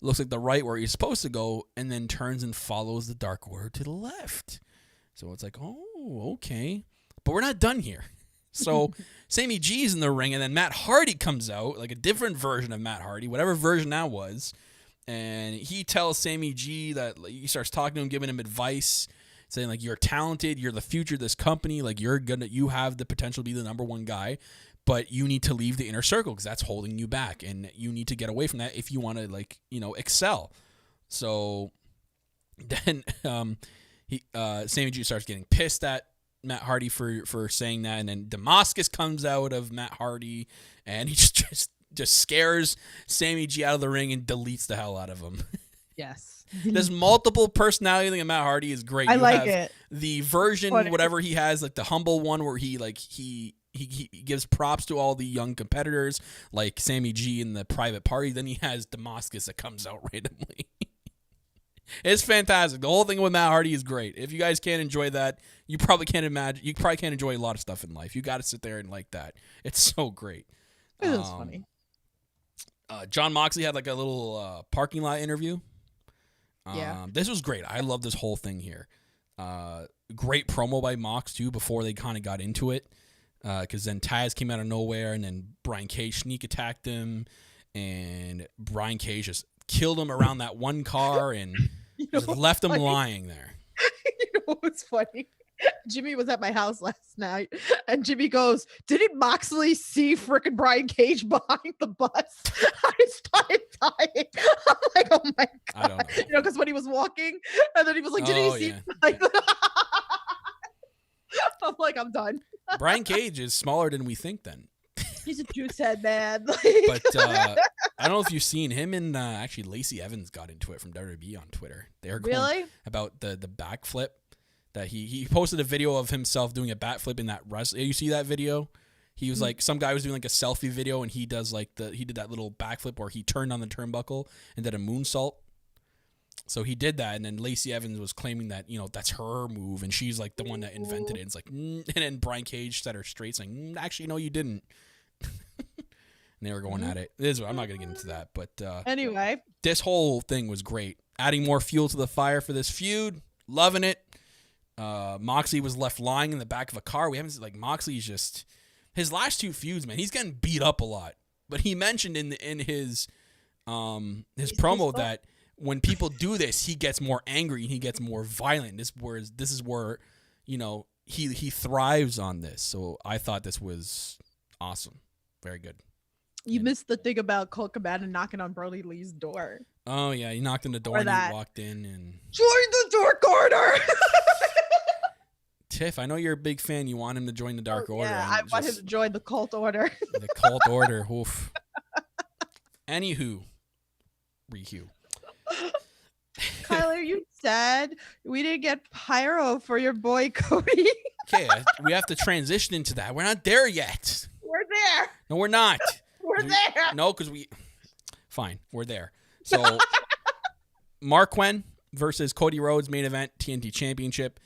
S4: Looks like the right where he's supposed to go, and then turns and follows the Dark Order to the left. So it's like, oh, okay. But we're not done here. So Sammy G's in the ring, and then Matt Hardy comes out, like a different version of Matt Hardy, whatever version that was. And he tells Sammy G that he starts talking to him, giving him advice, saying like, you're talented, you're the future of this company, like you have the potential to be the number 1 guy, but you need to leave the inner circle because that's holding you back, and you need to get away from that if you want to excel. So then Sammy G starts getting pissed at Matt Hardy for saying that, and then Damascus comes out of Matt Hardy, and he just scares Sammy G out of the ring and deletes the hell out of him.
S5: Yes.
S4: There's multiple personality thing, and Matt Hardy is great.
S5: I like it.
S4: The version, whatever he has, like the humble one where he gives props to all the young competitors, like Sammy G in the private party. Then he has Damascus that comes out randomly. It's fantastic. The whole thing with Matt Hardy is great. If you guys can't enjoy that, you probably can't enjoy a lot of stuff in life. You got to sit there and like that. It's so great.
S5: It is funny.
S4: John Moxley had like a little parking lot interview.
S5: Yeah.
S4: This was great. I love this whole thing here. Great promo by Mox too before they kind of got into it. Because then Taz came out of nowhere, and then Brian Cage sneak attacked him, and Brian Cage just killed him around that one car and just left him lying there.
S5: You know what was funny? Jimmy was at my house last night, and Jimmy goes, "Didn't Moxley see frickin' Brian Cage behind the bus?" I started dying. I'm like, "Oh my god!"
S4: I don't know.
S5: You know, because when he was walking, and then he was like, "Didn't you see?"
S4: Yeah.
S5: Like, I'm like, "I'm done."
S4: Brian Cage is smaller than we think. Then
S5: he's a juice head, man.
S4: But I don't know if you've seen him and actually Lacey Evans got into it from WWE on Twitter. They were going about the backflip. That he posted a video of himself doing a backflip in that wrestling. You see that video? He was like, some guy was doing like a selfie video, and he did that little backflip where he turned on the turnbuckle and did a moonsault. So he did that, and then Lacey Evans was claiming that that's her move, and she's like the one that invented it. It's like, and then Brian Cage set her straight, saying, "Actually, no, you didn't." And they were going at it. I'm not gonna get into that, but
S5: anyway,
S4: this whole thing was great. Adding more fuel to the fire for this feud. Loving it. Moxley was left lying in the back of a car. We haven't Moxley's just his last 2 feuds, man. He's getting beat up a lot. But he mentioned in his promo that when people do this, he gets more angry and he gets more violent. This is where he thrives on this. So I thought this was awesome. Very good.
S5: You missed the thing about Colt Cabana knocking on Brody Lee's door.
S4: Oh yeah, he knocked on the door and he walked in and
S5: join the Dark Order.
S4: Tiff, I know you're a big fan. You want him to join the Dark Order.
S5: Yeah, I want him to join the Cult Order.
S4: The Cult Order. Oof. Anywho, Rehue.
S5: Kyler, you said we didn't get pyro for your boy Cody.
S4: Okay, we have to transition into that. We're not there yet.
S5: We're there.
S4: No, we're not.
S5: We're there.
S4: No, because fine, we're there. So, Mark Quinn versus Cody Rhodes, main event, TNT Championship.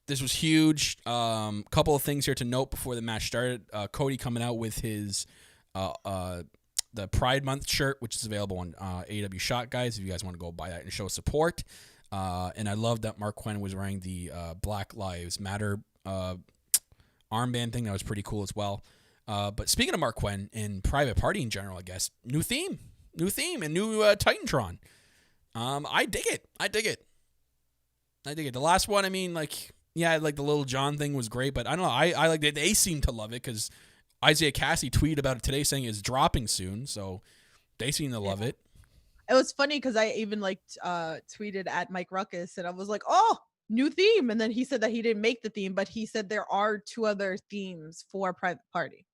S4: This was huge. Couple of things here to note before the match started. Cody coming out with his the Pride Month shirt, which is available on AEW Shot, guys, if you guys want to go buy that and show support. And I love that Mark Quinn was wearing the Black Lives Matter armband thing. That was pretty cool as well. But speaking of Mark Quinn and Private Party in general, I guess, new theme and new Titantron. I dig it. The last one, I mean, like, yeah, like the Little John thing was great, but I don't know. I like that they seem to love it because Isaiah Cassidy tweeted about it today saying it's dropping soon, so they seem to love it.
S5: It was funny because I even tweeted at Mike Ruckus and I was like, oh, new theme. And then he said that he didn't make the theme, but he said there are 2 other themes for Private Party.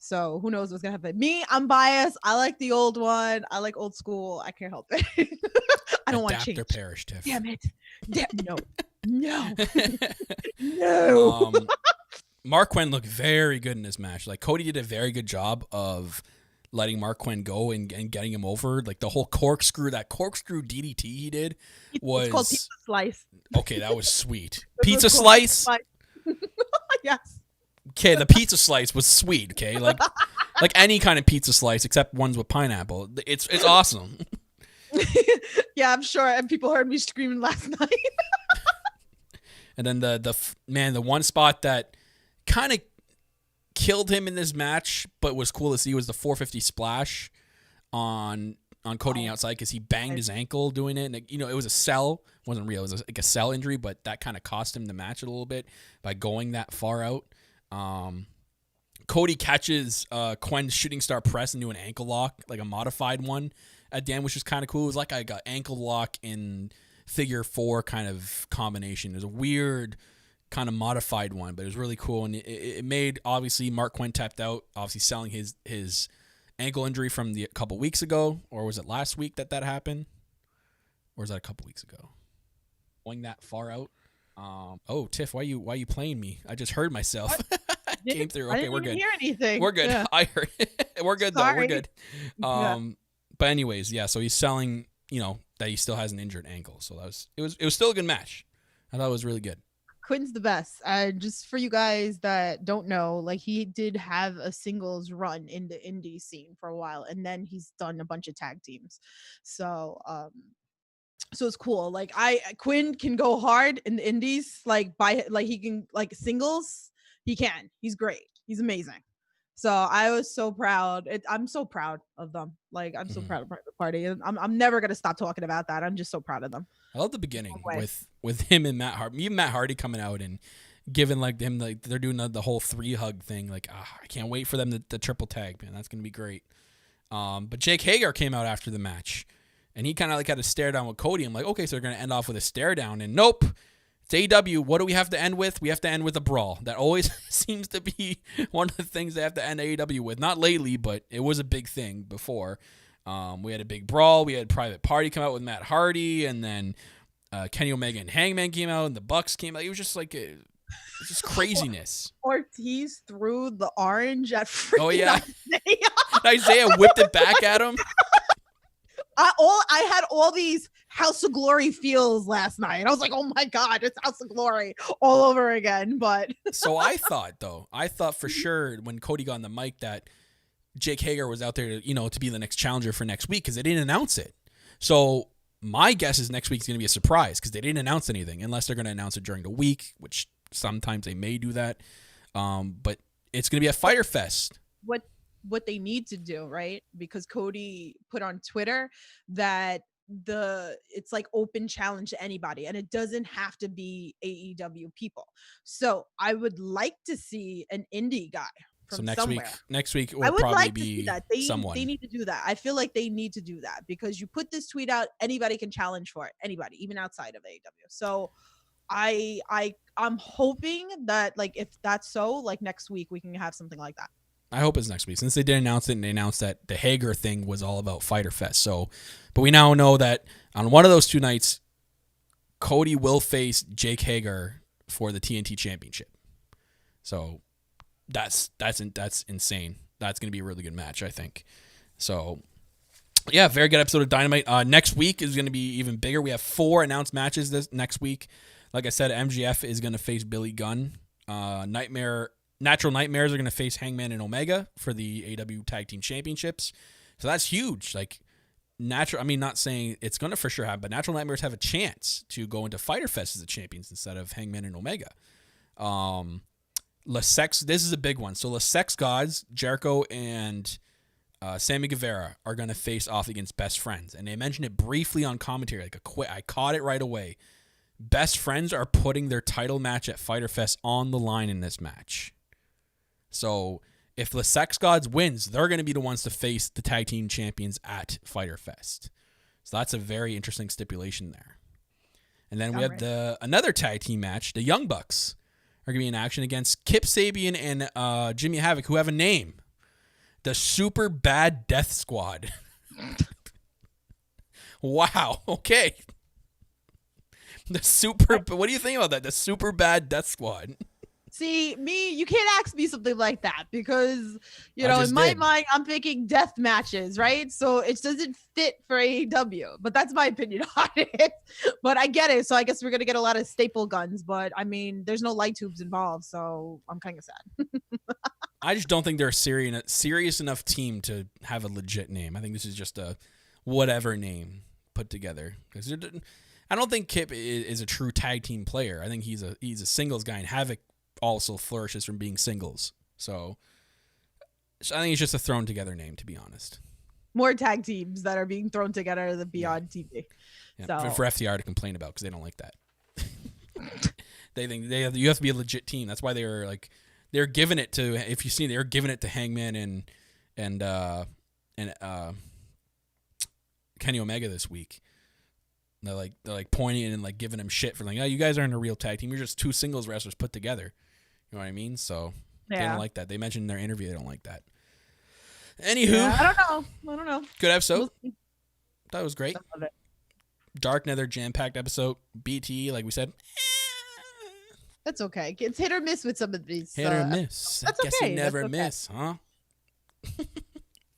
S5: So who knows what's going to happen. Me, I'm biased. I like the old one. I like old school. I can't help it. I don't want to change.
S4: Adapt or perish, Tiff.
S5: Damn it. No. No.
S4: Mark Quinn looked very good in this match. Like, Cody did a very good job of letting Mark Quinn go and getting him over. Like, the whole corkscrew DDT he did was...
S5: It's called Pizza Slice.
S4: Okay, that was sweet. Pizza Slice?
S5: Yes.
S4: Okay, the pizza slice was sweet, okay? Like any kind of pizza slice except ones with pineapple. It's awesome.
S5: Yeah, I'm sure. And people heard me screaming last night.
S4: And then the one spot that kind of killed him in this match, but was cool to see, was the 450 splash on Cody outside because he banged his ankle doing it. And it was a cell. It wasn't real. It was like a cell injury, but that kind of cost him the match a little bit by going that far out. Cody catches Quinn's shooting star press into an ankle lock, like a modified one at the end, which was kind of cool. It was like a ankle lock in figure 4 kind of combination. It was a weird kind of modified one, but it was really cool. And it made, obviously, Mark Quinn tapped out, obviously selling his ankle injury from a couple weeks ago, or was it last week that happened? Or was that a couple weeks ago? Going that far out. Oh, Tiff, why you playing me? I just heard myself. Came through. Okay, we're good.
S5: I didn't hear anything.
S4: We're good.
S5: Yeah.
S4: I heard. We're good though. We're good. But anyways, yeah. So he's selling, that he still has an injured ankle. So it was still a good match. I thought it was really good.
S5: Quinn's the best. Just for you guys that don't know, like, he did have a singles run in the indie scene for a while, and then he's done a bunch of tag teams. So it's cool. Like, Quinn can go hard in the indies, he can, like, singles. He can. He's great. He's amazing. So I was so proud. I'm so proud of them. Like, I'm so proud of Private Party. And I'm never gonna stop talking about that. I'm just so proud of them.
S4: I love the beginning with him and Matt Hardy. Even Matt Hardy coming out and giving him they're doing the whole 3 hug thing. Like, I can't wait for them to triple tag, man. That's gonna be great. But Jake Hager came out after the match, and he kind of had a stare down with Cody. I'm like, okay, so they're gonna end off with a stare down, and nope. It's AEW. What do we have to end with? We have to end with a brawl. That always seems to be one of the things they have to end AEW with. Not lately, but it was a big thing before. We had a big brawl. We had Private Party come out with Matt Hardy, and then Kenny Omega and Hangman came out, and the Bucks came out. It was just like it was just craziness.
S5: Ortiz threw the orange at freaking Isaiah.
S4: Isaiah whipped it back at him.
S5: I had all these House of Glory feels last night. I was like, oh my God, it's House of Glory all over again. But
S4: so I thought for sure when Cody got on the mic that Jake Hager was out there to be the next challenger for next week, because they didn't announce it. So my guess is next week's going to be a surprise, because they didn't announce anything, unless they're going to announce it during the week, which sometimes they may do that. But it's going to be a Fyter Fest.
S5: What they need to do, right? Because Cody put on Twitter that it's like open challenge to anybody, and it doesn't have to be AEW people. So I would like to see an indie guy from somewhere.
S4: Next week will
S5: I would
S4: probably
S5: like to
S4: be
S5: see that.
S4: someone.
S5: They need to do that. I feel like they need to do that, because you put this tweet out, anybody can challenge for it. Anybody, even outside of AEW. So I'm hoping that, like, if that's so, like, next week we can have something like that.
S4: I hope it's next week, since they did announce it, and they announced that the Hager thing was all about Fyter Fest. So, but we now know that on one of those 2 nights, Cody will face Jake Hager for the TNT Championship. So that's insane. That's going to be a really good match, I think. So, yeah, very good episode of Dynamite. Next week is going to be even bigger. We have 4 announced matches this next week. Like I said, MGF is going to face Billy Gunn. Natural Nightmares are going to face Hangman and Omega for the AEW Tag Team Championships. So that's huge. Like, not saying it's going to for sure happen, but Natural Nightmares have a chance to go into Fyter Fest as the champions instead of Hangman and Omega. This is a big one. So, Sex Gods, Jericho, and Sammy Guevara are going to face off against Best Friends. And they mentioned it briefly on commentary. I caught it right away. Best Friends are putting their title match at Fyter Fest on the line in this match. So if the Sex Gods wins, they're going to be the ones to face the tag team champions at Fyter Fest. So that's a very interesting stipulation there. And then we have another tag team match. The Young Bucks are going to be in action against Kip Sabian and Jimmy Havoc, who have a name. The Super Bad Death Squad. Wow. Okay. What do you think about that? The Super Bad Death Squad.
S5: See, you can't ask me something like that, because, in my mind, I'm thinking death matches, right? So it doesn't fit for AEW, but that's my opinion on it. But I get it. So I guess we're going to get a lot of staple guns, but I mean, there's no light tubes involved. So I'm kind of sad.
S4: I just don't think they're a serious enough team to have a legit name. I think this is just a whatever name put together. Because I don't think Kip is a true tag team player. I think he's a singles guy, and Havoc also flourishes from being singles. So I think it's just a thrown together name, to be honest.
S5: More tag teams that are being thrown together than beyond TV.
S4: Yeah, so. For FTR to complain about, because they don't like that. They think you have to be a legit team. That's why they're giving it to, if you see, they're giving it to Hangman and Kenny Omega this week. They're like pointing and like giving him shit for like, oh, you guys aren't a real tag team. You're just 2 singles wrestlers put together. You know what I mean? So They don't like that. They mentioned in their interview they don't like that. Anywho,
S5: I don't know.
S4: Good episode. That was great. Dark, another jam-packed episode. BT, like we said,
S5: that's okay. It's hit or miss with some of these.
S4: Hit or miss.
S5: That's
S4: I guess
S5: okay.
S4: you never miss, huh?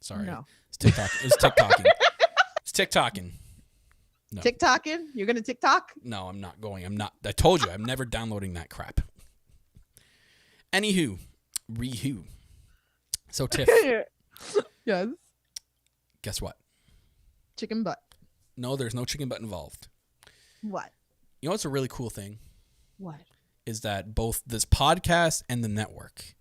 S4: Sorry.
S5: No.
S4: It's TikTok. It was TikToking. It's TikToking. No.
S5: TikToking? You're going to TikTok?
S4: No, I'm not going. I'm not. I told you, I'm never downloading that crap. Anywho. So, Tiff.
S5: Yes.
S4: Guess what?
S5: Chicken butt.
S4: No, there's no chicken butt involved.
S5: What?
S4: You know what's a really cool thing?
S5: What?
S4: Is that both this podcast and the network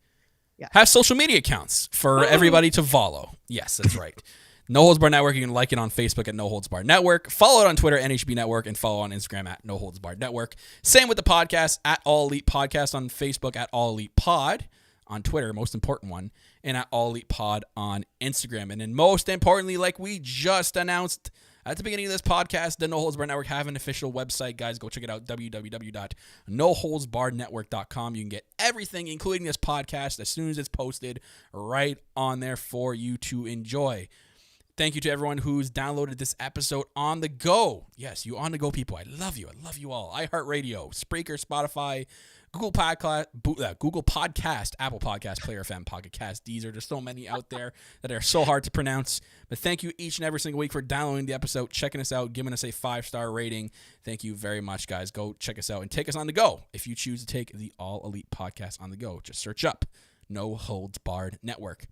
S4: have social media accounts for everybody to follow. Yes, that's right. No Holds Barred Network. You can like it on Facebook at No Holds Barred Network. Follow it on Twitter, NHB Network, and follow on Instagram at No Holds Barred Network. Same with the podcast, at All Elite Podcast on Facebook, at All Elite Pod on Twitter, most important one, and at All Elite Pod on Instagram. And then most importantly, like we just announced at the beginning of this podcast, the No Holds Barred Network have an official website. Guys, go check it out, www.noholdsbarrednetwork.com. You can get everything, including this podcast, as soon as it's posted, right on there for you to enjoy. Thank you to everyone who's downloaded this episode on the go. Yes, you on the go people. I love you. I love you all. iHeartRadio, Spreaker, Spotify, Google Podcast, Apple Podcast, Player FM, Pocket Cast, Deezer. There's so many out there that are so hard to pronounce. But thank you each and every single week for downloading the episode, checking us out, giving us a 5-star rating. Thank you very much, guys. Go check us out and take us on the go. If you choose to take the All Elite Podcast on the go, just search up No Holds Barred Network.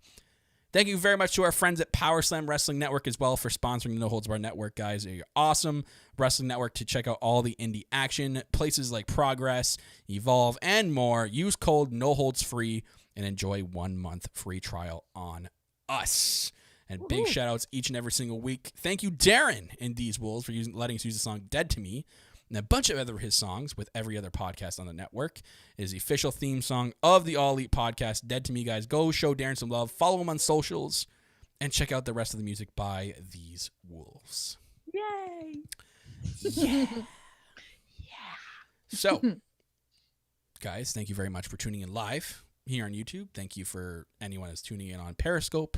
S4: Thank you very much to our friends at Power Slam Wrestling Network as well for sponsoring the No Holds Barred Network, guys. They're awesome wrestling network to check out all the indie action, places like Progress, Evolve, and more. Use code NOHOLDSFREE and enjoy 1 month free trial on us. And big shout outs each and every single week. Thank you, Darren and These Wolves, for letting us use the song Dead to Me and a bunch of other his songs with every other podcast on the network. It is the official theme song of the All Elite podcast, Dead to Me, guys. Go show Darren some love. Follow him on socials and check out the rest of the music by These Wolves.
S5: Yay!
S4: Yeah. So, guys, thank you very much for tuning in live here on YouTube. Thank you for anyone who's tuning in on Periscope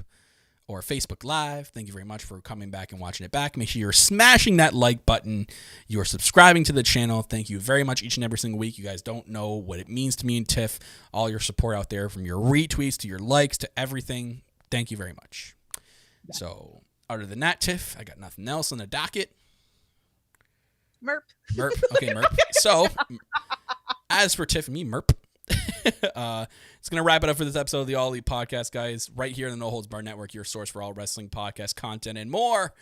S4: or Facebook Live. Thank you very much for coming back and watching it back. Make sure you're smashing that like button. You're subscribing to the channel. Thank you very much each and every single week. You guys don't know what it means to me and Tiff. All your support out there, from your retweets to your likes to everything. Thank you very much. Yeah. So, other than that, Tiff, I got nothing else on the docket.
S5: Merp.
S4: Okay, Merp. So, as for Tiff and me, Merp. It's going to wrap it up for this episode of the All Elite Podcast, guys. Right here in the No Holds Barred Network, your source for all wrestling podcast content and more.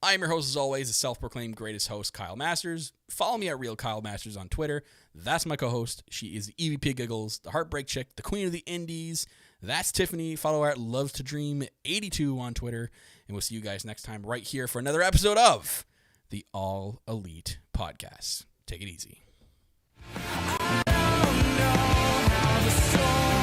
S4: I'm your host, as always, the self-proclaimed greatest host, Kyle Masters. Follow me at Real Kyle Masters on Twitter. That's my co-host. She is the EVP Giggles, the Heartbreak Chick, the Queen of the Indies. That's Tiffany. Follow her at Loves to Dream 82 on Twitter. And we'll see you guys next time right here for another episode of the All Elite Podcast. Take it easy. I don't know how the story